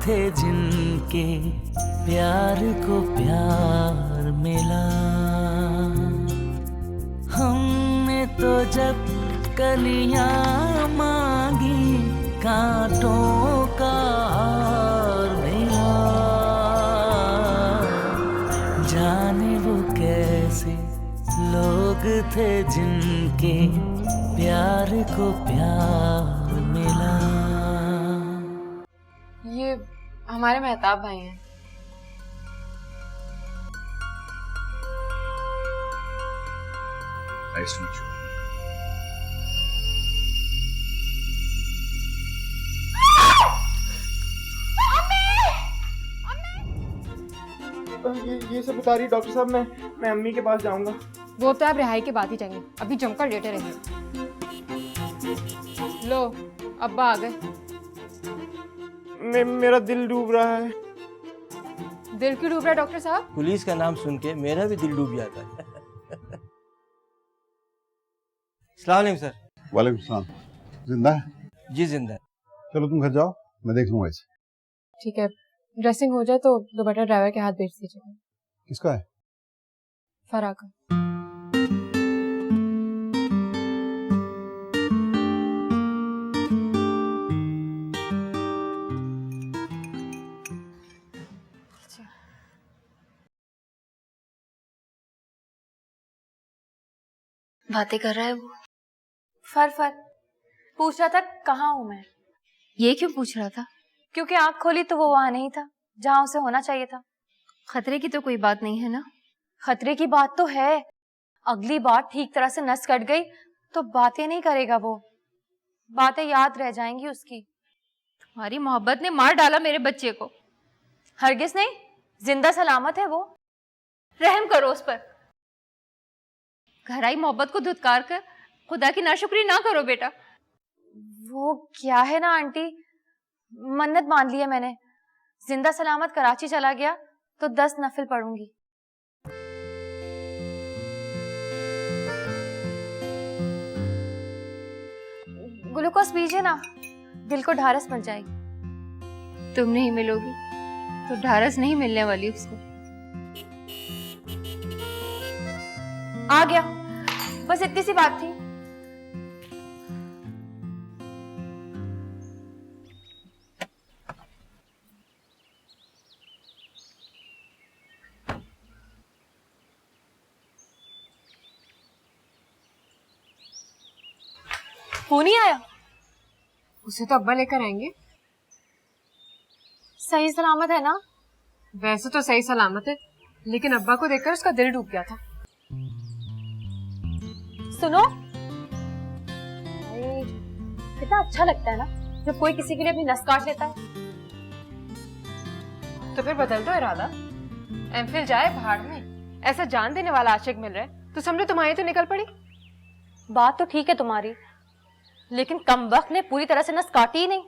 थे जिनके प्यार को प्यार मिला। हमने तो जब कलियां मांगी कांटों का हार मिला। जाने वो कैसे लोग थे जिनके प्यार को प्यार मिला। ये हमारे मेहताब भाई हैं। Nice to meet you. ये सब बता रही डॉक्टर साहब। मैं अम्मी के पास जाऊंगा। वो तो आप रिहाई के बाद ही जाएंगे, अभी जमकर लेटे रहिए। लो अब्बा आ गए। मेरा दिल डूब रहा है। दिल क्यों डूब रहा है डॉक्टर साहब? पुलिस का नाम सुन के मेरा भी दिल डूब जाता है। अस्सलाम वालेकुम सर। वालेकुम सलाम। जिंदा है? जी जिंदा है। चलो तुम घर जाओ, मैं देख लूंगा इसे। ठीक है, ड्रेसिंग हो जाए तो दोबारा ड्राइवर के हाथ भेज दीजिएगा। किसका है? फराह का। बातें कर रहा है वो। फर पूछ रहा था कहाँ हूँ मैं। ये क्यों पूछ रहा था? क्योंकि आंख खोली तो वो वहां नहीं था जहां उसे होना चाहिए था। खतरे की तो कोई बात नहीं है ना? खतरे की बात तो है। अगली बार ठीक तरह से नस कट गई तो बातें नहीं करेगा वो, बातें याद रह जाएंगी उसकी। तुम्हारी मोहब्बत ने मार डाला मेरे बच्चे को। हरगिज नहीं, जिंदा सलामत है वो। रहम करो उस पर। घर आई मोहब्बत को धुतकार कर खुदा की नाशुक्री ना करो बेटा। वो क्या है ना आंटी, मन्नत मान ली है मैंने। जिंदा सलामत कराची चला गया तो 10 नफिल पढ़ूंगी। ग्लूकोज पीजिए ना, दिल को ढारस पड़ जाएगी। तुम नहीं मिलोगी तो ढारस नहीं मिलने वाली उसको। आ गया, बस इतनी सी बात थी। वो नहीं आया? उसे तो अब्बा लेकर आएंगे। सही सलामत है ना? वैसे तो सही सलामत है, लेकिन अब्बा को देखकर उसका दिल डूब गया था। सुनो, कितना अच्छा लगता है ना जब कोई किसी के लिए अपनी नस काट लेता है। तो फिर बदल दो इरादा। एमफिल जाए भाड़ में। ऐसा जान देने वाला आशिक मिल रहा है तो समझो तुम्हारी तो निकल पड़ी। बात तो ठीक है तुम्हारी, लेकिन कमबख्त ने पूरी तरह से नस काटी ही नहीं।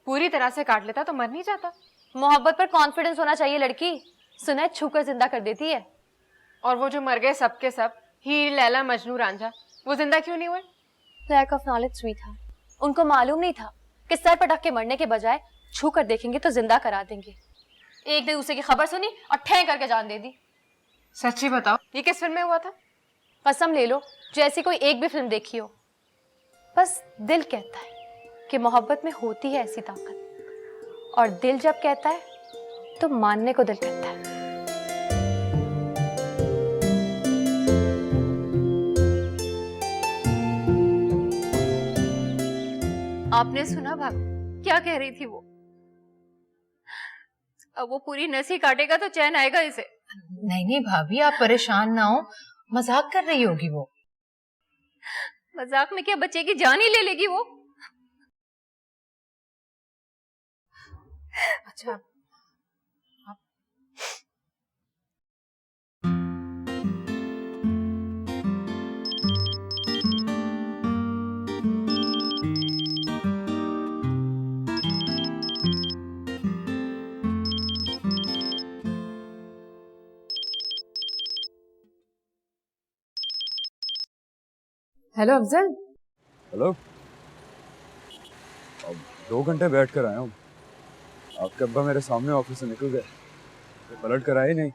पूरी तरह से काट लेता तो मर नहीं जाता। मोहब्बत पर कॉन्फिडेंस होना चाहिए लड़की। सुने छूकर जिंदा कर देती है। और वो जो मर गए सब के सब, हीर लैला मजनू रांझा, वो जिंदा क्यों नहीं हुए? लैक ऑफ नॉलेज स्वीट था। उनको मालूम नहीं था कि सर पटक के मरने के बजाय छू कर देखेंगे तो जिंदा करा देंगे। एक ने दूसरे की खबर सुनी और ठें करके जान दे दी। सच्ची बताओ, ये किस फिल्म में हुआ था? कसम ले लो जैसी कोई एक भी फिल्म देखी हो। बस दिल कहता है कि मोहब्बत में होती है ऐसी ताकत, और दिल जब कहता है तो मानने को दिल कहता है। आपने सुना भाभी क्या कह रही थी वो? अब वो पूरी नस ही काटेगा तो चैन आएगा इसे। नहीं नहीं भाभी, आप परेशान ना हो, मजाक कर रही होगी वो। मजाक में क्या, बच्चे की जान ही ले लेगी वो। अच्छा, हेलो अफजल। हेलो। अब 2 घंटे बैठ कर आया हूँ। आपके अब्बा मेरे सामने ऑफिस से निकल गए, वो पलट कर आए नहीं।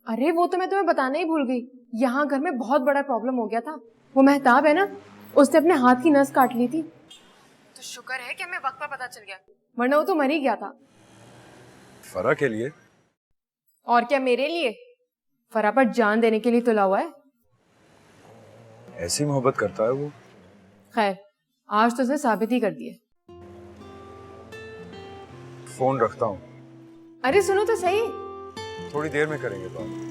अरे वो तो मैं तुम्हें बताना ही भूल गई, यहाँ घर में बहुत बड़ा प्रॉब्लम हो गया था। वो मेहताब है ना, उसने अपने हाथ की नस काट ली थी। तो शुक्र है कि हमें वक्त पर पता चल गया, वरना वो तो मर ही गया था। फरा के लिए? और क्या मेरे लिए? फरा पर जान देने के लिए तुला हुआ है। ऐसी मोहब्बत करता है वो? खैर, आज तो उसने साबित ही कर दिया। फोन रखता हूँ। अरे सुनो तो सही। थोड़ी देर में करेंगे बात।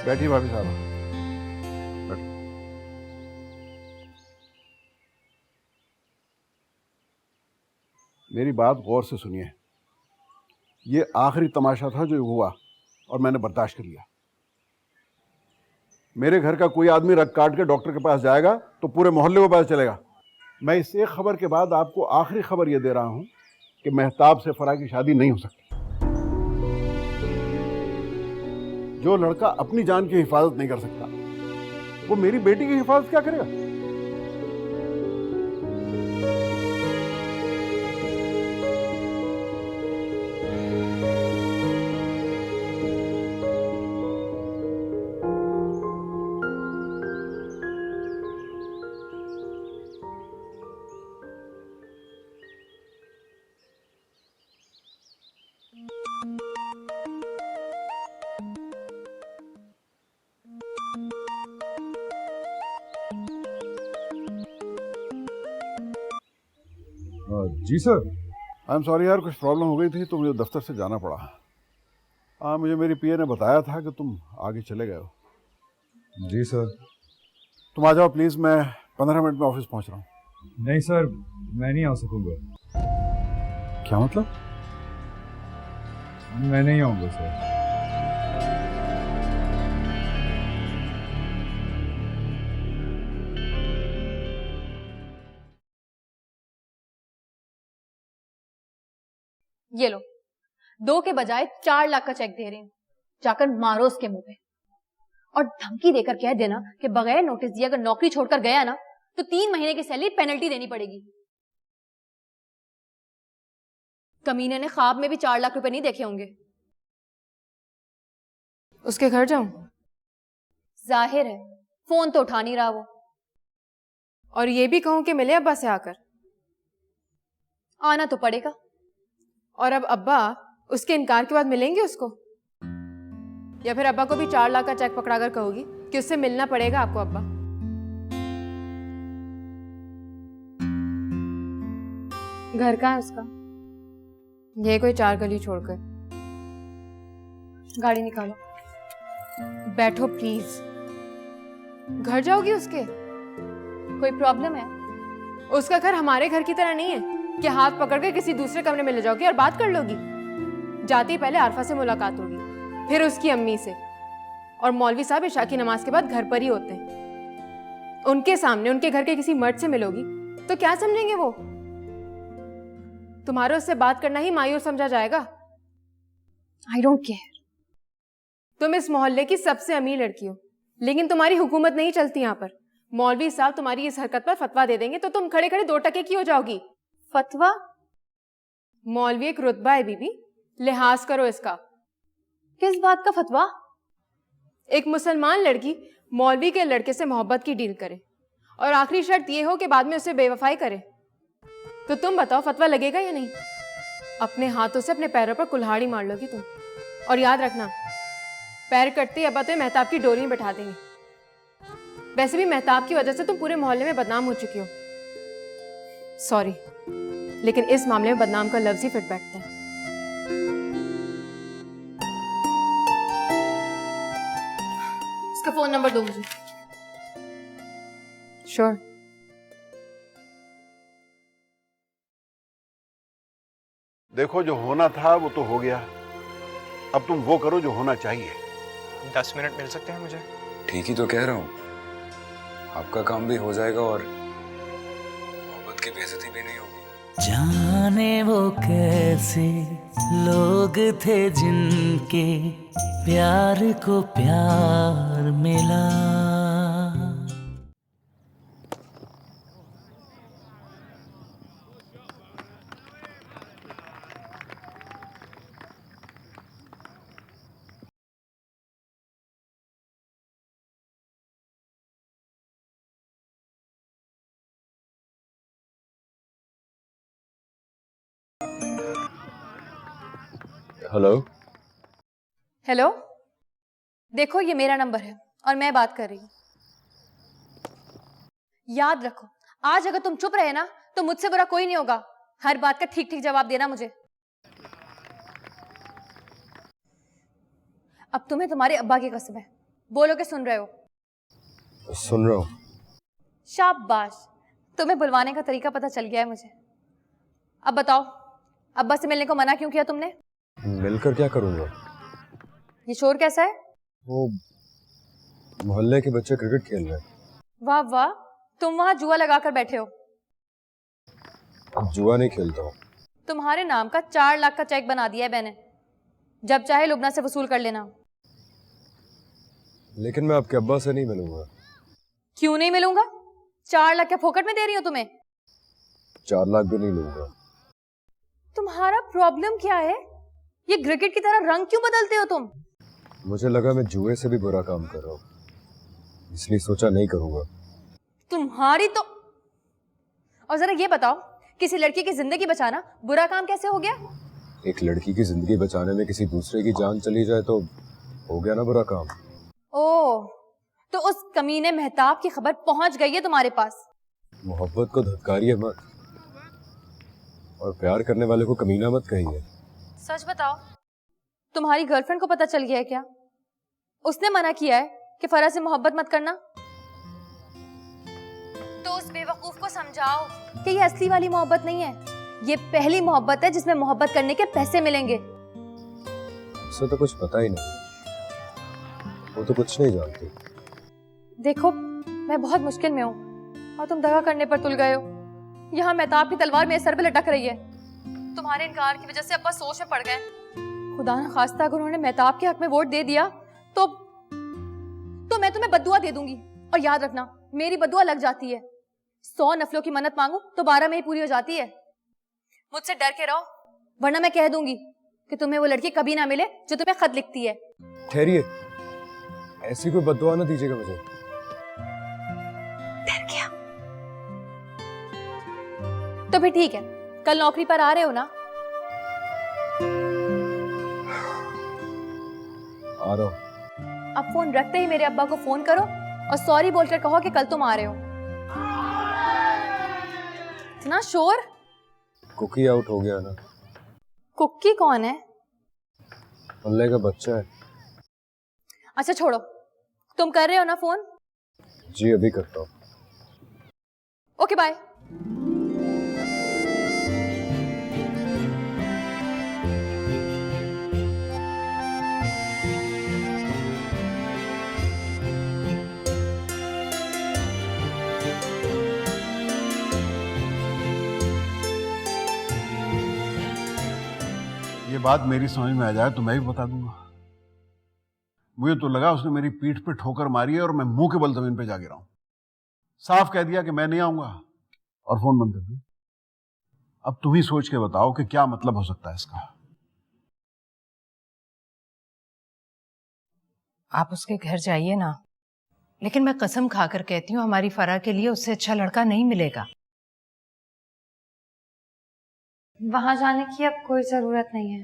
बैठिए भाभी साहब, बैठो। मेरी बात गौर से सुनिए। ये आखिरी तमाशा था जो हुआ और मैंने बर्दाश्त कर लिया। मेरे घर का कोई आदमी रग काट के डॉक्टर के पास जाएगा तो पूरे मोहल्ले को पता चलेगा। मैं इस एक खबर के बाद आपको आखिरी खबर यह दे रहा हूं कि मेहताब से फरा की शादी नहीं हो सकती। जो लड़का अपनी जान की हिफाजत नहीं कर सकता, वो मेरी बेटी की हिफाजत क्या करेगा? जी सर। आई एम सॉरी यार, कुछ प्रॉब्लम हो गई थी तो मुझे दफ्तर से जाना पड़ा। हाँ, मुझे मेरी पीए ने बताया था कि तुम आगे चले गए हो। जी सर। तुम आ जाओ प्लीज़, मैं 15 मिनट में ऑफिस पहुंच रहा हूँ। नहीं सर, मैं नहीं आ सकूंगा। क्या मतलब? मैं नहीं आऊंगा सर। ये लो, 2 के बजाय 4 लाख का चेक दे रही हूँ, जाकर मारो उसके मुंह पे। और धमकी देकर कह देना कि बगैर नोटिस दिए अगर नौकरी छोड़कर गया ना तो 3 महीने की सैलरी पेनल्टी देनी पड़ेगी। कमीने ने ख्वाब में भी 4 लाख रुपए नहीं देखे होंगे। उसके घर जाऊं? जाहिर है, फोन तो उठा नहीं रहा वो। और ये भी कहूं कि मिले अब्बा से आकर? आना तो पड़ेगा। और अब अब्बा उसके इनकार के बाद मिलेंगे उसको? या फिर अब्बा को भी 4 लाख का चेक पकड़ाकर कहोगी कि उससे मिलना पड़ेगा आपको? अब्बा घर कहाँ है उसका? ये कोई 4 गली छोड़कर। गाड़ी निकालो। बैठो प्लीज। घर जाओगी उसके? कोई प्रॉब्लम है? उसका घर हमारे घर की तरह नहीं है कि हाथ पकड़ के किसी दूसरे कमरे में ले जाओगी और बात कर लोगी। जाती पहले आरफा से मुलाकात होगी, फिर उसकी अम्मी से, और मौलवी साहब इशा की नमाज के बाद घर पर ही होते हैं। उनके सामने उनके घर के किसी मर्द से मिलोगी तो क्या समझेंगे वो? तुम्हारे उससे बात करना ही मायूस समझा जाएगा। I don't care. तुम इस मोहल्ले की सबसे अमीर लड़की हो, लेकिन तुम्हारी हुकूमत नहीं चलती यहाँ पर। मौलवी साहब तुम्हारी इस हरकत पर फतवा दे देंगे तो तुम खड़े खड़े 2 टके की हो जाओगी। फतवा? मौलवी एक रुतबा है बीबी, लिहाज करो इसका। किस बात का फतवा? एक मुसलमान लड़की मौलवी के लड़के से मोहब्बत की डील करे और आखिरी शर्त यह हो कि बाद में उसे बेवफाई करे, तो तुम बताओ फतवा लगेगा या नहीं? अपने हाथों से अपने पैरों पर कुल्हाड़ी मार लोगी तुम। और याद रखना, पैर कटते ही अब्बा तुम्हें मेहताब की डोरी में बैठा देंगे। वैसे भी मेहताब की वजह से तुम पूरे मोहल्ले में बदनाम हो चुकी हो। सॉरी, लेकिन इस मामले में बदनाम का लफ्ज ही फिट बैठता है। उसका फोन नंबर दो मुझे। श्योर। देखो, जो होना था वो तो हो गया। अब तुम वो करो जो होना चाहिए। 10 मिनट मिल सकते हैं मुझे? ठीक ही तो कह रहा हूँ, आपका काम भी हो जाएगा और मोहब्बत की बेइज्जती भी नहीं होगी। जाने वो कैसे लोग थे जिनके प्यार को प्यार मिला। हेलो। हेलो, देखो ये मेरा नंबर है और मैं बात कर रही हूँ। याद रखो, आज अगर तुम चुप रहे ना तो मुझसे बुरा कोई नहीं होगा। हर बात का ठीक ठीक जवाब देना मुझे। अब तुम्हें तुम्हारे अब्बा की कसम है, बोलो कि सुन रहे हो। सुन रहा हूँ। शाबाश, तुम्हें बुलवाने का तरीका पता चल गया है मुझे। अब बताओ, अब्बा से मिलने को मना क्यों किया तुमने? मिलकर क्या करूँगा? ये शोर कैसा है? वो मोहल्ले के बच्चे क्रिकेट खेल रहे हैं। वाह वाह, तुम वहां जुआ लगा कर बैठे हो। अब जुआ नहीं खेलता हूँ। तुम्हारे नाम का 4 लाख का चेक बना दिया है मैंने, जब चाहे लुबना से वसूल कर लेना। लेकिन मैं आपके अब्बा से नहीं मिलूंगा। क्यों नहीं मिलूंगा? 4 लाख क्या फोकट में दे रही हो तुम्हें? 4 लाख भी नहीं लूंगा। तुम्हारा प्रॉब्लम क्या है? ये क्रिकेट की तरह रंग क्यों बदलते हो तुम? मुझे लगा मैं जुए से भी बुरा काम कर रहा हूँ, इसलिए सोचा नहीं करूंगा। तुम्हारी तो। और जरा ये बताओ, किसी लड़की की जिंदगी बचाना बुरा काम कैसे हो गया? एक लड़की की जिंदगी बचाने में किसी दूसरे की जान चली जाए तो हो गया ना बुरा काम। ओह, तो उस कमीने मेहताब की खबर पहुंच गई है तुम्हारे पास। मोहब्बत को धुतकारिए मत और प्यार करने वाले को कमीना मत कहिए। सच बताओ, तुम्हारी गर्लफ्रेंड को पता चल गया है क्या? उसने मना किया है कि फराज से मोहब्बत मत करना। तो उस बेवकूफ को समझाओ कि ये असली वाली मोहब्बत नहीं है, ये पहली मोहब्बत है जिसमें मोहब्बत करने के पैसे मिलेंगे। उसे तो कुछ पता ही नहीं, वो तो कुछ नहीं जानती। देखो, मैं बहुत मुश्किल में हूँ और तुम दगा करने पर तुल गए हो। यहाँ मेहताब की तलवार मेरे सर पे लटक रही है। तुम्हारे इनकार की वजह से अब्बा सोच में पड़ गए। खुदा न खास्ता अगर उन्होंने मेहताब के हक में वोट दे दिया तो मैं तुम्हें बद्दुआ दे दूंगी। और याद रखना, मेरी बद्दुआ लग जाती है। 100 नफलों की मन्नत मांगू तो 12 में ही पूरी हो जाती है। मुझसे डर के रहो, वरना मैं कह दूंगी कि तुम्हें वो लड़की कभी ना मिले जो तुम्हें खत लिखती है। ठहरिए, ऐसी कोई बद्दुआ ना दीजिएगा मुझे। डर गया तो फिर ठीक है, कल नौकरी पर आ रहे हो ना? आ रहा हूं। अब फोन रखते ही मेरे अब्बा को फोन करो और सॉरी बोलकर कहो कि कल तुम आ रहे हो। इतना शोर। कुकी आउट हो गया ना। कुक्की कौन है? मोहल्ले का बच्चा है। अच्छा छोड़ो, तुम कर रहे हो ना फोन? जी अभी करता हूँ। Okay bye. ये बात मेरी समझ में आ जाए तो मैं भी बता दूंगा। मुझे तो लगा उसने मेरी पीठ पे ठोकर मारी है और मैं मुंह के बल जमीन पे जा गिरा हूं। साफ कह दिया कि मैं नहीं आऊंगा और फोन बंद कर दिया। अब तुम ही सोच के बताओ कि क्या मतलब हो सकता है इसका। आप उसके घर जाइए ना, लेकिन मैं कसम खाकर कहती हूँ हमारी फरा के लिए उससे अच्छा लड़का नहीं मिलेगा। वहां जाने की अब कोई जरूरत नहीं है।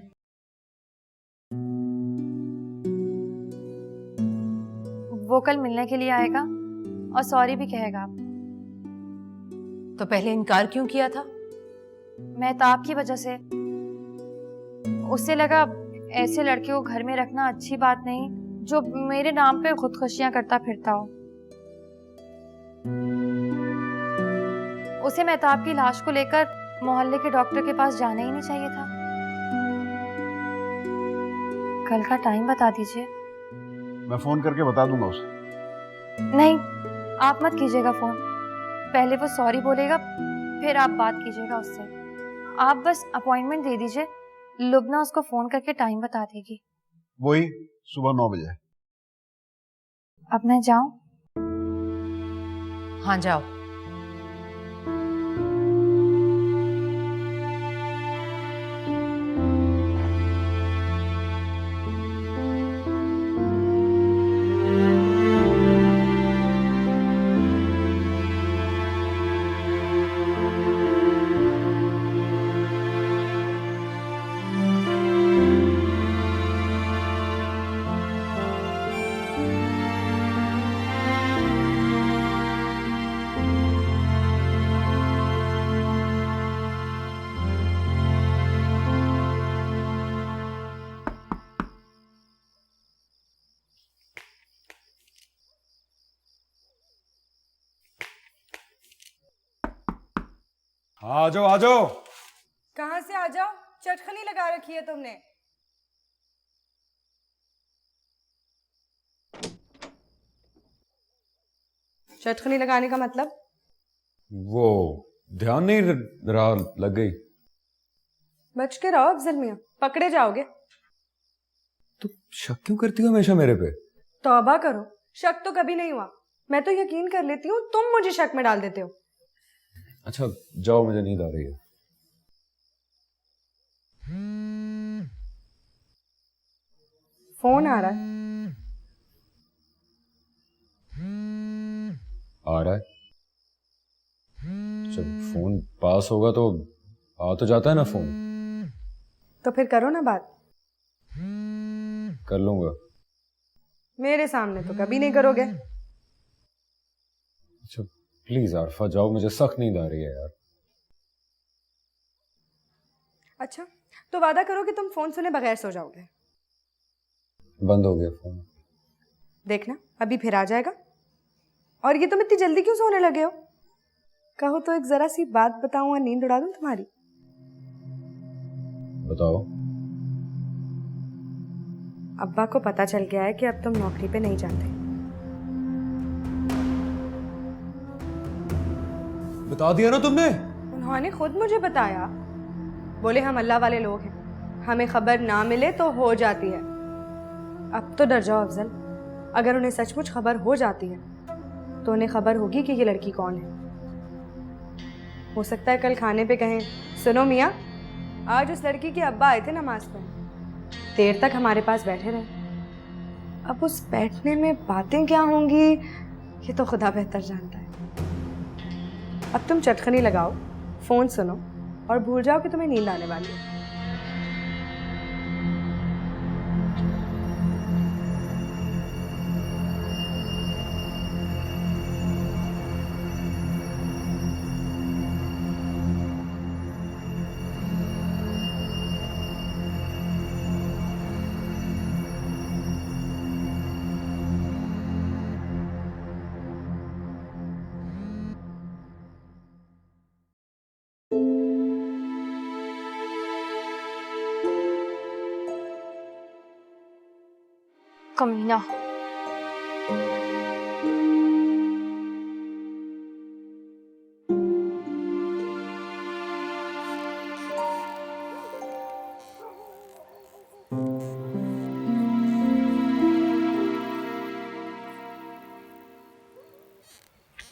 वो कल मिलने के लिए आएगा और सॉरी भी कहेगा। तो पहले इनकार क्यों किया था? मेहताब की वजह से। उससे लगा ऐसे लड़के को घर में रखना अच्छी बात नहीं जो मेरे नाम पे खुदकुशियां करता फिरता हो। उसे मेहताब की लाश को लेकर मोहल्ले के डॉक्टर के पास जाना ही नहीं चाहिए था। कल का टाइम बता दीजिए। मैं फोन करके बता दूंगा उसे। नहीं, आप मत कीजिएगा फोन। पहले वो सॉरी बोलेगा, फिर आप बात कीजिएगा उससे। आप बस अपॉइंटमेंट दे दीजिए, लुबना उसको फोन करके टाइम बता देगी। वही सुबह 9 बजे। अब मैं जाऊं? हाँ जाओ। आ जाओ आ जाओ। कहाँ से आ जाओ? चटखनी लगा रखी है तुमने। चटखनी लगाने का मतलब? वो ध्यान नहीं रहा, लग गई। बच के रहो अफजल मियाँ, पकड़े जाओगे। तो शक क्यों करती हो हमेशा मेरे पे? तौबा करो, शक तो कभी नहीं हुआ। मैं तो यकीन कर लेती हूँ, तुम मुझे शक में डाल देते हो। अच्छा जाओ, मुझे नींद आ रही है। फोन आ रहा है। आ रहा है? जब फोन पास होगा तो आ तो जाता है ना फोन। तो फिर करो ना बात। कर लूंगा। मेरे सामने तो कभी नहीं करोगे। अच्छा प्लीज आरफा जाओ, मुझे सख्त नींद आ रही है यार। अच्छा तो वादा करो कि तुम फोन सुने बगैर सो जाओगे। बंद हो गया फोन। देखना अभी फिर आ जाएगा। और ये तुम इतनी जल्दी क्यों सोने लगे हो? कहो तो एक जरा सी बात बताऊं और नींद उड़ा दूं तुम्हारी। बताओ। अब्बा को पता चल गया है कि अब तुम नौकरी पे नहीं जाते। बता दिया ना तुमने। उन्होंने खुद मुझे बताया। बोले हम अल्लाह वाले लोग हैं, हमें खबर ना मिले तो हो जाती है। अब तो डर जाओ अफजल, अगर उन्हें सचमुच खबर हो जाती है तो उन्हें खबर होगी कि ये लड़की कौन है। हो सकता है कल खाने पे कहें, सुनो मियाँ आज उस लड़की के अब्बा आए थे नमाज पढ़ने, देर तक हमारे पास बैठे रहे। अब उस बैठने में बातें क्या होंगी ये तो खुदा बेहतर जानता है। अब तुम चटखनी लगाओ, फोन सुनो और भूल जाओ कि तुम्हें नींद आने वाली है। कमीना।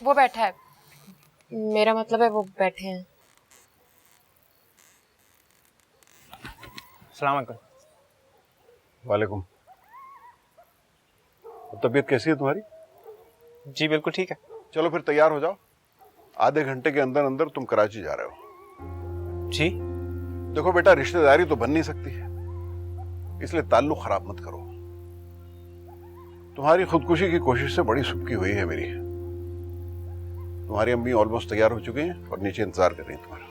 वो बैठा है। मेरा मतलब है वो बैठे हैं। अस्सलाम वालेकुम। वालेकुम। तबीयत कैसी है तुम्हारी? जी बिल्कुल ठीक है। चलो फिर तैयार हो जाओ, आधे घंटे के अंदर अंदर तुम कराची जा रहे हो। जी देखो बेटा, रिश्तेदारी तो बन नहीं सकती है, इसलिए ताल्लुक खराब मत करो। तुम्हारी खुदकुशी की कोशिश से बड़ी सुबकी हुई है मेरी। तुम्हारी अम्मी ऑलमोस्ट तैयार हो चुकी हैं और नीचे इंतजार कर रही हैं तुम्हारा।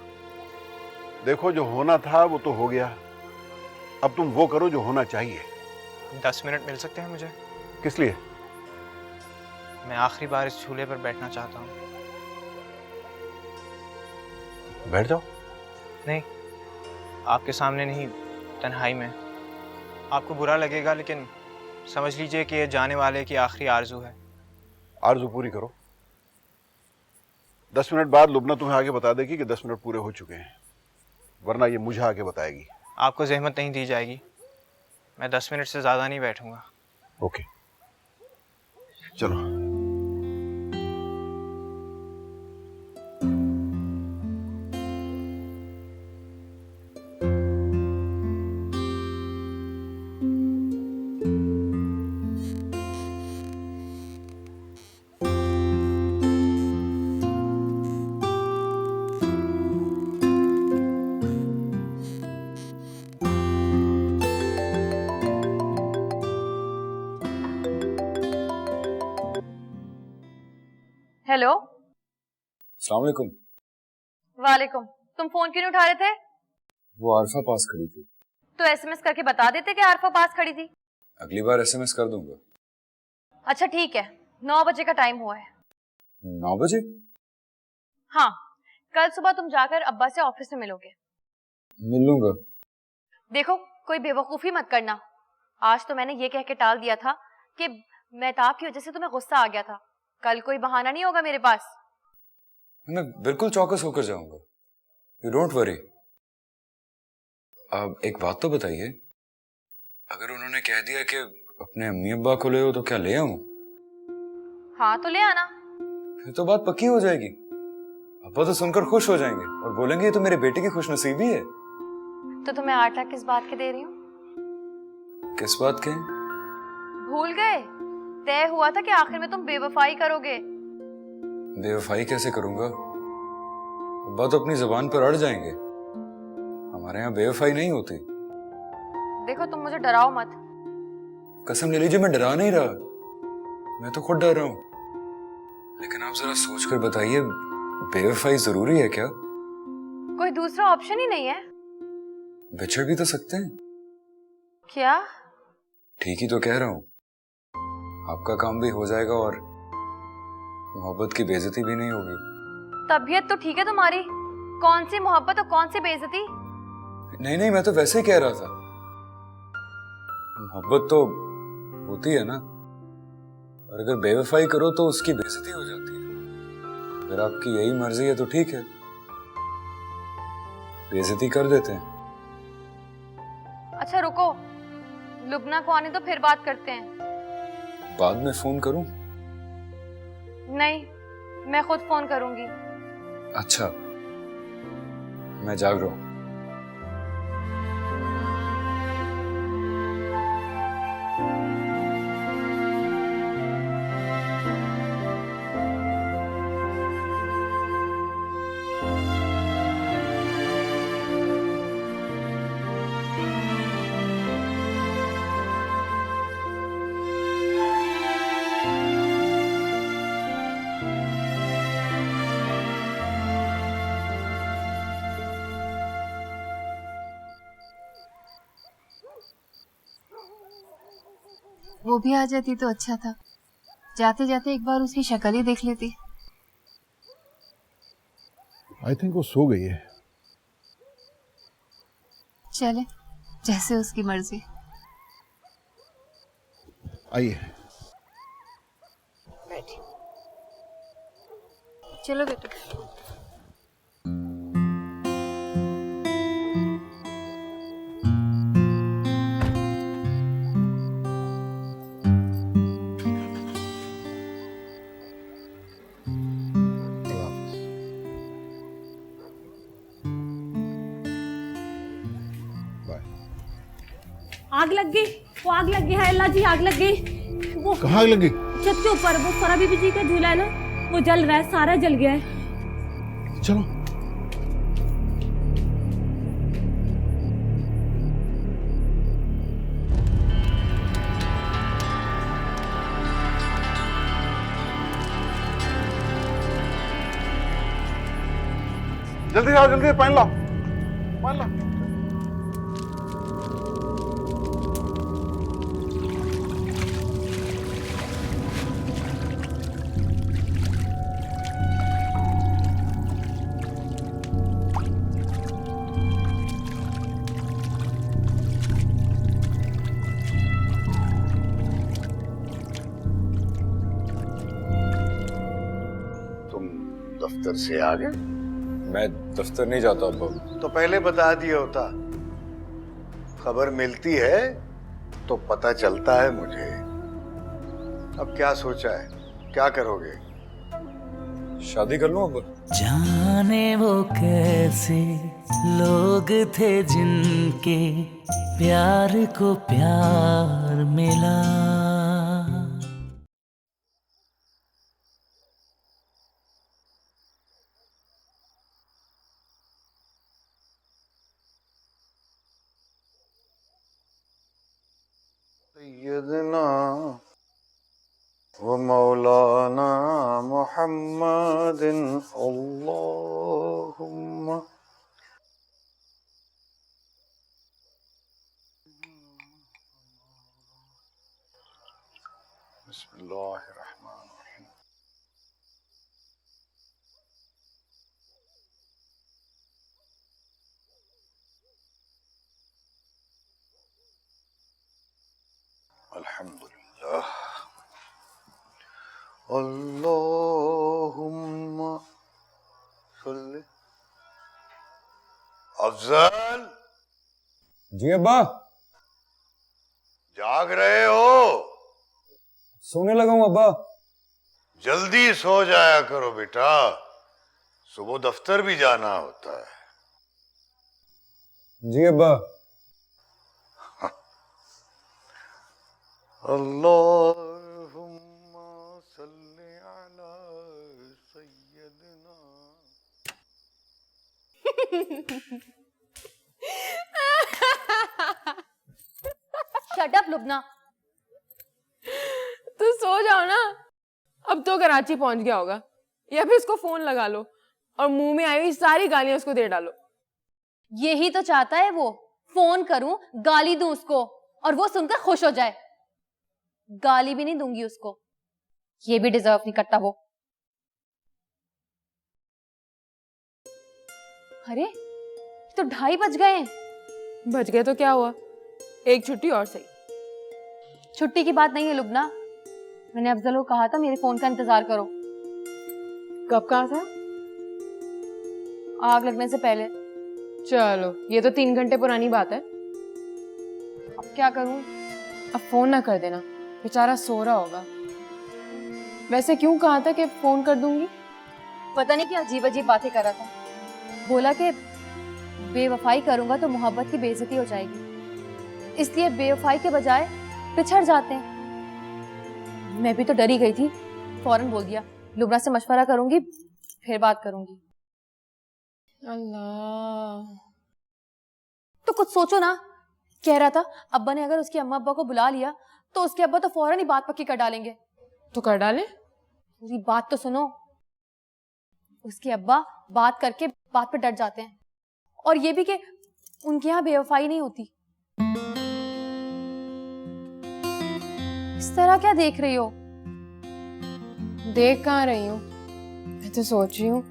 देखो जो होना था वो तो हो गया, अब तुम वो करो जो होना चाहिए। 10 मिनट मिल सकते हैं मुझे? किस लिए? मैं आखिरी बार इस झूले पर बैठना चाहता हूँ। बैठ जाओ। नहीं, आपके सामने नहीं, तन्हाई में। आपको बुरा लगेगा लेकिन समझ लीजिए कि ये जाने वाले की आखिरी आरजू है। आरज़ू पूरी करो। 10 मिनट बाद लुबना तुम्हें आगे बता देगी कि 10 मिनट पूरे हो चुके हैं, वरना ये मुझे आगे बताएगी। आपको जहमत नहीं दी जाएगी, मैं 10 मिनट से ज़्यादा नहीं बैठूंगा। ओके चलो। हेलो। अस्सलाम वालेकुम। वालेकुम। तुम फोन क्यों नहीं उठा रहे थे? वो आरफा पास खड़ी थी। तो एसएमएस करके बता देते कि आरफा पास खड़ी थी। अगली बार एसएमएस कर दूंगा। अच्छा ठीक है, 9 बजे का टाइम हुआ है। 9 बजे? हाँ, कल सुबह तुम जाकर अब्बा से ऑफिस में मिलोगे। मिल लूंगा। देखो, कोई बेवकूफ़ी मत करना। आज तो मैंने ये कह के टाल दिया था कि मेहताब की वजह से तुम्हें गुस्सा आ गया था। कल कोई बहाना नहीं होगा मेरे पास। मैं बिल्कुल चौकस होकर जाऊंगा, यू डोंट वरी। अब एक बात तो बताइए, अगर उन्होंने कह दिया कि अपने अम्मी अब्बा को ले आओ तो क्या ले आऊं? हाँ तो ले आना। फिर तो बात पक्की हो जाएगी। अब्बा तो सुनकर खुश हो जाएंगे और बोलेंगे ये तो मेरे बेटे की खुशनसीबी है। तो तुम्हें 8 लाख किस बात के दे रही हूँ? किस बात के? भूल गए? तय हुआ था कि आखिर में तुम बेवफाई करोगे। बेवफाई कैसे करूंगा? अब्बा तो अपनी जुबान पर अड़ जाएंगे। हमारे यहाँ बेवफाई नहीं होती। देखो, तुम मुझे डराओ मत। कसम ले लीजिए, मैं डरा नहीं रहा, मैं तो खुद डर रहा हूं। लेकिन आप जरा सोच कर बताइए, बेवफाई जरूरी है क्या? कोई दूसरा ऑप्शन ही नहीं है। बिछड़ भी तो सकते हैं। क्या? ठीक ही तो कह रहा हूं। आपका काम भी हो जाएगा और मोहब्बत की बेइज्जती भी नहीं होगी। तबीयत तो ठीक है तुम्हारी, कौन सी मोहब्बत और कौन सी बेइज्जती? नहीं नहीं, मैं तो वैसे ही कह रहा था। मोहब्बत तो होती है ना, और अगर बेवफाई करो तो उसकी बेइज्जती हो जाती है। अगर आपकी यही मर्जी है तो ठीक है, बेइज्जती कर देते हैं। अच्छा रुको, लुबना को आने तो फिर बात करते हैं। बाद में फोन करूं? नहीं, मैं खुद फोन करूंगी। अच्छा, मैं जाग रहा हूं। वो भी आ जाती तो अच्छा था। जाते जाते एक बार उसकी शक्ल ही देख लेती। आई थिंक वो सो गई है। चले, जैसे उसकी मर्जी। आइए। चलो बेटा। आग लग गई, वो आग लग गई है। अल्लाह जी, आग लग गई। वो कहाँ आग लगी? छत के ऊपर, वो फरा बीबी जी का झूला है ना, वो जल रहा है, सारा जल गया है। चलो। जल्दी आओ, जल्दी पानी लाओ, पानी लाओ। दफ्तर से आ गए? मैं दफ्तर नहीं जाता अब्बा। तो पहले बता दिया होता। खबर मिलती है तो पता चलता है मुझे। अब क्या सोचा है, क्या करोगे? शादी कर लूं अब्बा? जाने वो कैसे लोग थे जिनके प्यार को प्यार मिला। सैयदना व मौलाना मुहम्मदिन अल्लाहुम्मा बिस्मिल्लाहिर्रहमानिर्रहीम। अल्हम्दुलिल्लाह। अल्लाहुम्मा सल्ली। अफजल, जी अब्बा। जाग रहे हो? सोने लगा हूं अब्बा। जल्दी सो जाया करो बेटा, सुबह दफ्तर भी जाना होता है। जी अब्बा। अल्लाहुम्मा सल्ली अला सय्यदना। Shut up Lubna. तो सो जाओ ना। अब तो कराची पहुंच गया होगा, या फिर उसको फोन लगा लो और मुंह में आई हुई सारी गालियां उसको दे डालो। यही तो चाहता है वो, फोन करूं, गाली दूं उसको और वो सुनकर खुश हो जाए। गाली भी नहीं दूंगी उसको, ये भी डिजर्व नहीं करता वो। अरे तो 2:30 बज गए हैं। बच गए तो क्या हुआ, एक छुट्टी और सही। छुट्टी की बात नहीं है लुबना, मैंने अफजल को कहा था मेरे फोन का इंतजार करो। कब कहा था? आग लगने से पहले। चलो ये तो 3 घंटे पुरानी बात है। अब क्या करूं? अब फोन ना कर देना, बेचारा सो रहा होगा। वैसे क्यों कहा था कि फोन कर दूंगी? पता नहीं क्या अजीब अजीब बातें कर रहा था। बोला कि बेवफाई करूंगा तो मोहब्बत की बेइज्जती हो जाएगी, इसलिए बेवफाई के बजाय पिछड़ जाते हैं। मैं भी तो डरी गई थी, फौरन बोल दिया लुबना से मशवरा करूंगी फिर बात करूंगी। अल्लाह, तो कुछ सोचो ना। कह रहा था अब्बा ने अगर उसके अम्मा अब्बा को बुला लिया तो उसके अब्बा तो फौरन ही बात पक्की कर डालेंगे। तो कर डाले। पूरी बात तो सुनो। उसके अब्बा बात करके बात पे डट जाते हैं, और ये भी कि उनके यहाँ बेवफाई नहीं होती। इस तरह क्या देख रही हो? देख कहाँ रही हूँ, मैं तो सोच रही हूँ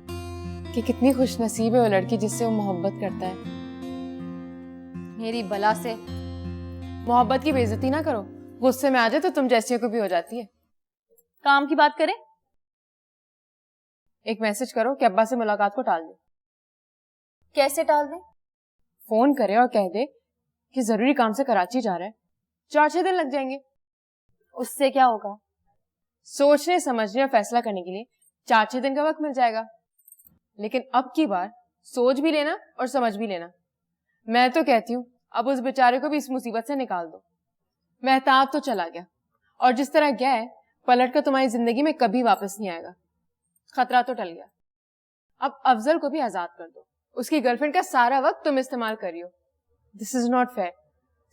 कि कितनी खुशनसीब है वो लड़की जिससे वो मोहब्बत करता है। मेरी बला से। मोहब्बत की बेइज्जती ना करो, गुस्से में आ जाए तो तुम जैसियों को भी हो जाती है। काम की बात करें? एक मैसेज करो कि अब्बा से मुलाकात को टाल दे। कैसे टाल दें? फोन करे और कह दे कि जरूरी काम से कराची जा रहा है, 4-6 दिन लग जाएंगे। उससे क्या होगा? सोचने समझने और फैसला करने के लिए 4-6 दिन का वक्त मिल जाएगा। लेकिन अब की बार सोच भी लेना और समझ भी लेना। मैं तो कहती हूँ अब उस बेचारे को भी इस मुसीबत से निकाल दो। मेहताब तो चला गया, और जिस तरह गया है पलट कर तुम्हारी जिंदगी में कभी वापस नहीं आएगा। खतरा तो टल गया। अब अफजल को भी आजाद कर दो, उसकी गर्लफ्रेंड का सारा वक्त तुम इस्तेमाल कर रही हो। This is not fair.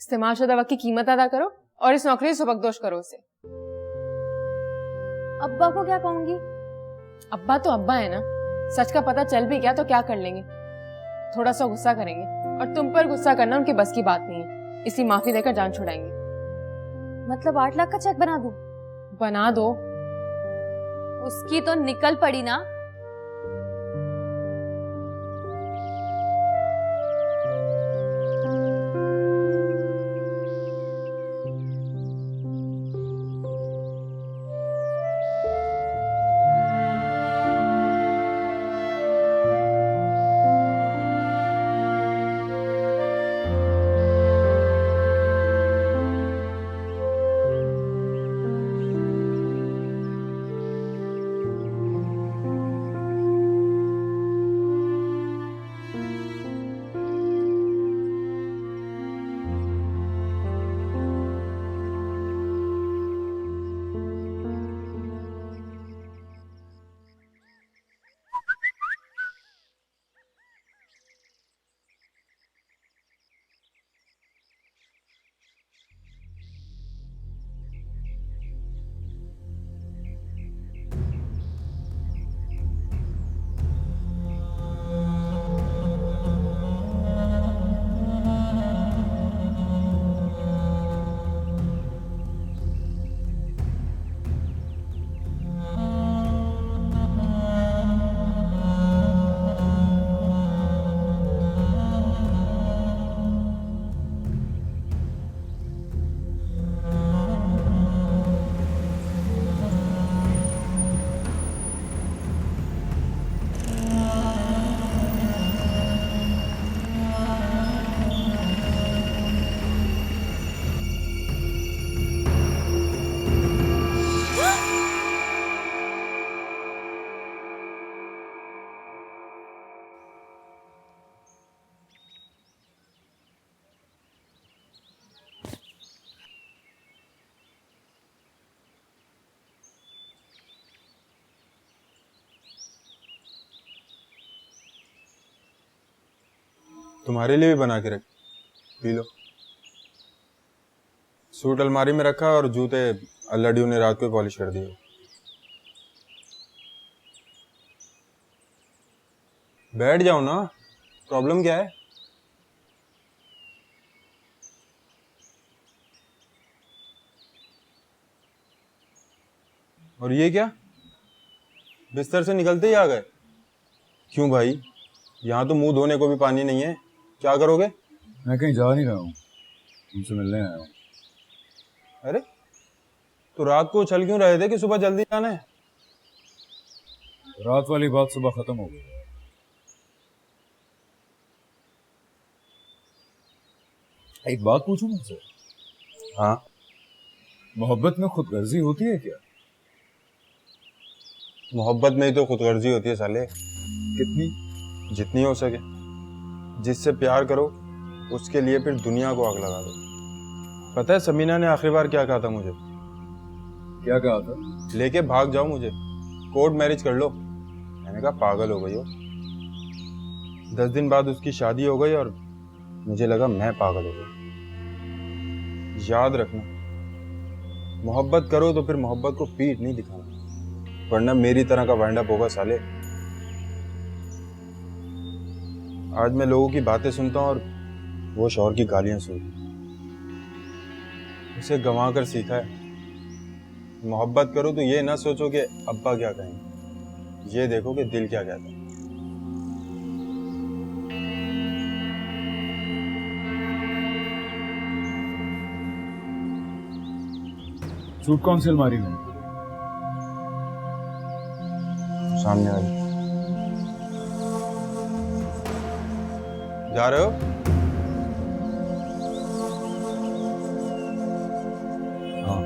इस्तेमाल शुदा वक्त की कीमत अदा करो और इस नौकरी से सबकदोश करो उसे। अब्बा को क्या कहूंगी? अब्बा तो अब्बा है ना, सच का पता चल भी गया तो क्या कर लेंगे, थोड़ा सा गुस्सा करेंगे, और तुम पर गुस्सा करना उनकी बस की बात नहीं है, इसलिए माफी देकर जान छुड़ाएंगे। मतलब 8 लाख का चेक बना दूं? बना दो। उसकी तो निकल पड़ी ना। तुम्हारे लिए भी बना के रख, पी लो। सूट अलमारी में रखा और जूते अल्लाडियो ने रात को पॉलिश कर दिए। बैठ जाओ ना, प्रॉब्लम क्या है? और ये क्या, बिस्तर से निकलते ही आ गए? क्यों भाई, यहाँ तो मुंह धोने को भी पानी नहीं है, क्या करोगे? मैं कहीं जा नहीं रहा हूँ, तुमसे मिलने आया हूँ। अरे तो रात को उछल क्यों रहे थे कि सुबह जल्दी जाना है? रात वाली बात सुबह खत्म हो गई। एक बात पूछूं मुझसे? हाँ। मोहब्बत में खुदगर्जी होती है क्या? मोहब्बत में ही तो खुदगर्जी होती है साले। कितनी? जितनी हो सके। जिससे प्यार करो उसके लिए फिर दुनिया को आग लगा दो। पता है समीना ने आखिरी बार क्या कहा था मुझे? क्या कहा था? लेके भाग जाओ मुझे, कोर्ट मैरिज कर लो। मैंने कहा पागल हो गई हो। 10 दिन बाद उसकी शादी हो गई और मुझे लगा मैं पागल हो गया। याद रखना, मोहब्बत करो तो फिर मोहब्बत को पीठ नहीं दिखाना, वरना मेरी तरह का वाइंड अप होगा साले। आज मैं लोगों की बातें सुनता हूँ और वो शौहर की गालियां सुनता हूँ। उसे गंवा कर सीखा है, मोहब्बत करो तो ये ना सोचो कि अब्बा क्या कहेंगे, ये देखो कि दिल क्या कहता है। सूट कौन सी अलमारी में? सामने वाली। जा रहे हो? हाँ।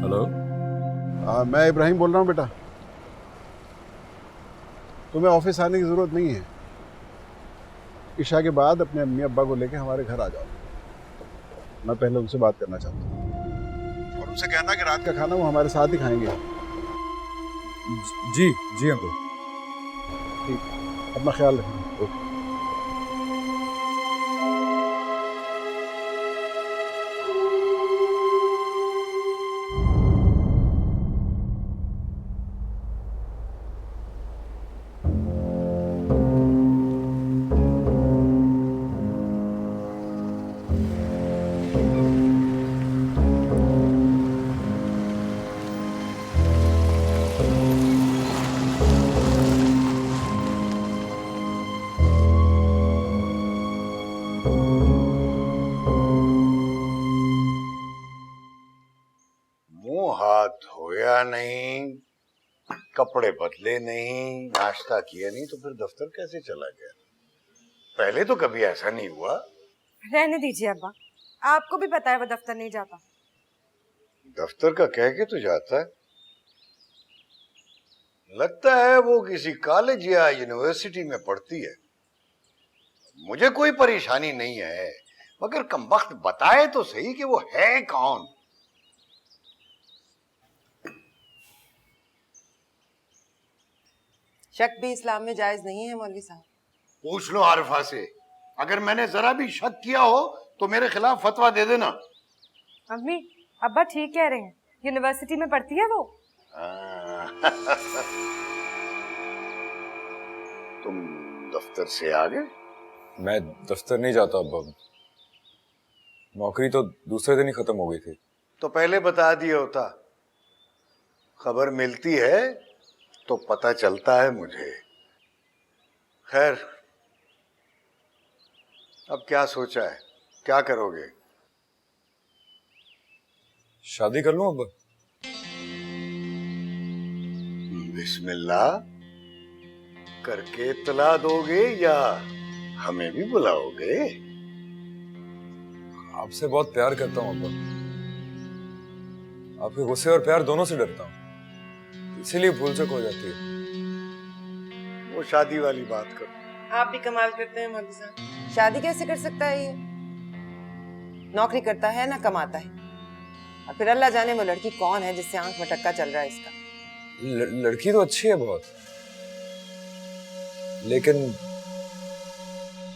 हेलो, मैं इब्राहिम बोल रहा हूँ बेटा। तुम्हें ऑफिस आने की जरूरत नहीं है। ईशा के बाद अपने अम्मी अब्बा को लेके हमारे घर आ जाओ। मैं पहले उनसे बात करना चाहता हूँ और उनसे कहना कि रात का खाना वो हमारे साथ ही खाएंगे। जी जी अंकल। ठीक, अपना ख्याल रखना। ओके। धोया नहीं, कपड़े बदले नहीं, नाश्ता किया नहीं, तो फिर दफ्तर कैसे चला गया? पहले तो कभी ऐसा नहीं हुआ। रहने दीजिए अब्बा, आपको भी पता है वो दफ्तर नहीं जाता। दफ्तर का कह के तो जाता है। लगता है वो किसी कॉलेज या यूनिवर्सिटी में पढ़ती है। मुझे कोई परेशानी नहीं है, मगर कमबख्त बताए तो सही कि वो है कौन। शक भी इस्लाम में जायज नहीं है मौलवी साहब। पूछ लो आरिफा से, अगर मैंने जरा भी शक किया हो तो मेरे खिलाफ फतवा दे देना। अम्मी अब्बा ठीक कह रहे हैं, यूनिवर्सिटी में पढ़ती है वो। तुम दफ्तर से आ गए? मैं दफ्तर नहीं जाता अब्बा, नौकरी तो दूसरे दिन ही खत्म हो गई थी। तो पहले बता दिया होता। खबर मिलती है तो पता चलता है मुझे। खैर, अब क्या सोचा है, क्या करोगे? शादी कर लूं अब्बा? बिस्मिल्लाह करके इत्तला दोगे या हमें भी बुलाओगे? आपसे बहुत प्यार करता हूं अब्बा, आपके गुस्से और प्यार दोनों से डरता हूं, इसीलिए भूल चूक हो जाती है। वो शादी वाली बात करो। आप भी कमाल करते हैं मौलवी साहब, शादी कैसे कर सकता है ये? नौकरी करता है ना कमाता है, और फिर अल्लाह जाने वो लड़की कौन है जिससे आंख मटक्का चल रहा है इसका। लड़की तो अच्छी है बहुत, लेकिन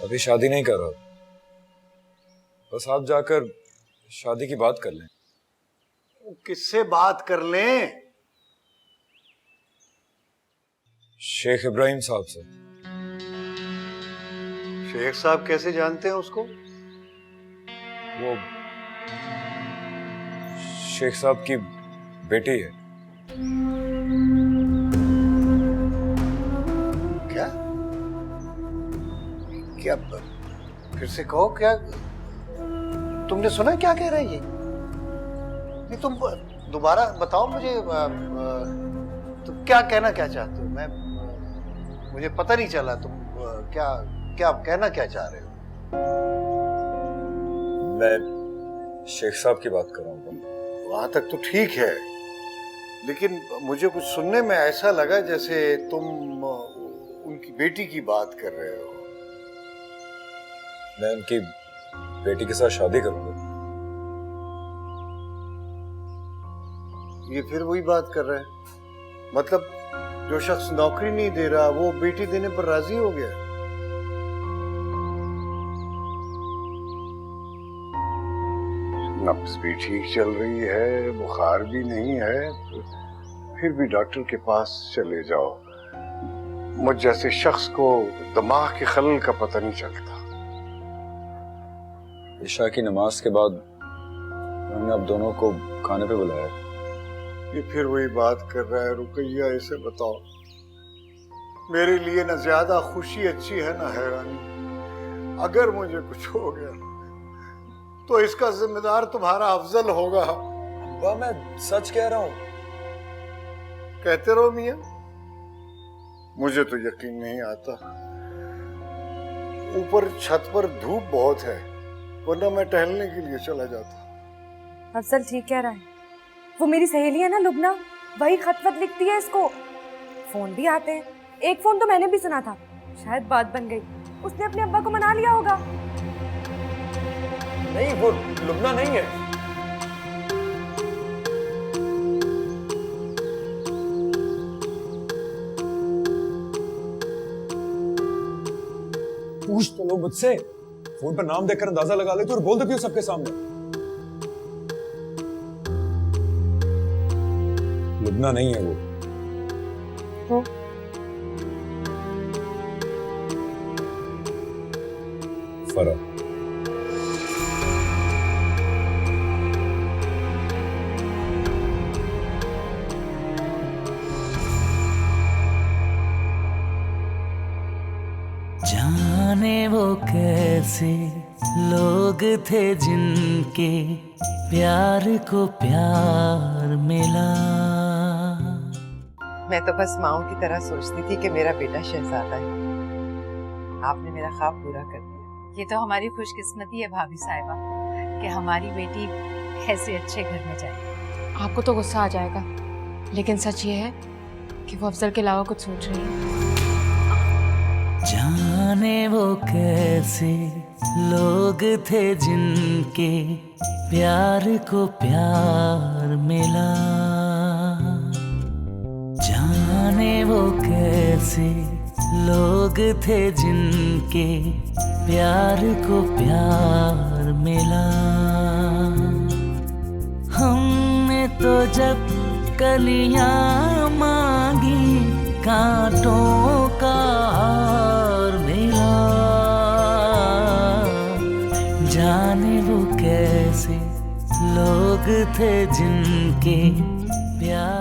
अभी शादी नहीं कर रहा। बस आप जाकर शादी की बात कर लें। किससे बात कर लें? शेख इब्राहिम साहब से। शेख साहब कैसे जानते हैं उसको? वो शेख साहब की बेटी है। क्या? क्या? फिर से कहो, क्या तुमने सुना? क्या कह रहा है ये? नहीं, तुम दोबारा बताओ मुझे। तुम क्या कहना क्या चाहते हो? मुझे पता नहीं चला। तुम क्या कहना क्या चाह रहे हो? मैं शेख साहब की बात कर रहा हूँ। वहां तक तो ठीक है, लेकिन मुझे कुछ सुनने में ऐसा लगा जैसे तुम उनकी बेटी की बात कर रहे हो। मैं उनकी बेटी के साथ शादी करूंगा। ये फिर वही बात कर रहे हैं? मतलब जो शख्स नौकरी नहीं दे रहा वो बेटी देने पर राजी हो गया? नब्ज भी ठीक चल रही है, बुखार भी नहीं है, फिर भी डॉक्टर के पास चले जाओ। मुझ जैसे शख्स को दिमाग के खलल का पता नहीं चलता। ईशा की नमाज के बाद उन्होंने अब दोनों को खाने पे बुलाया। ये फिर वही बात कर रहा है। रुकैया, इसे बताओ, मेरे लिए ना ज्यादा खुशी अच्छी है ना हैरानी। अगर मुझे कुछ हो गया तो इसका जिम्मेदार तुम्हारा अफजल होगा। अब्बा, मैं सच कह रहा हूं। कहते रहो मियां, मुझे तो यकीन नहीं आता। ऊपर छत पर धूप बहुत है, वरना मैं टहलने के लिए चला जाता। अफजल ठीक कह रहा है। वो मेरी सहेली है ना लुबना, वही खत वत लिखती है इसको। फोन भी आते हैं। एक फोन तो मैंने भी सुना था, शायद बात बन गई। उसने अपने अब्बा को मना लिया होगा। नहीं, वो लुबना नहीं है। पूछ तो लो मुझसे। फोन पर नाम देखकर अंदाजा लगा लेती और बोल देती हूँ सबके सामने। लुबना नहीं है वो। फरा। जाने वो कैसे लोग थे जिनके प्यार को प्यार मिला। मैं तो बस माओ की तरह सोचती थी कि मेरा बेटा शहजादा है। आपने मेरा ख्वाब पूरा कर दिया। ये तो हमारी खुशकिस्मती है भाभी साहिबा कि हमारी बेटी ऐसे अच्छे घर में जाए। आपको तो गुस्सा आ जाएगा, लेकिन सच ये है कि वो अफजल के अलावा कुछ सोच रही है। जाने वो कैसे लोग थे जिनके प्यार को प्यार मिला। जाने वो कैसे लोग थे जिनके प्यार को प्यार मिला। हमने तो जब कलियां मांगी कांटों का हार मिला। जाने वो कैसे लोग थे जिनके प्यार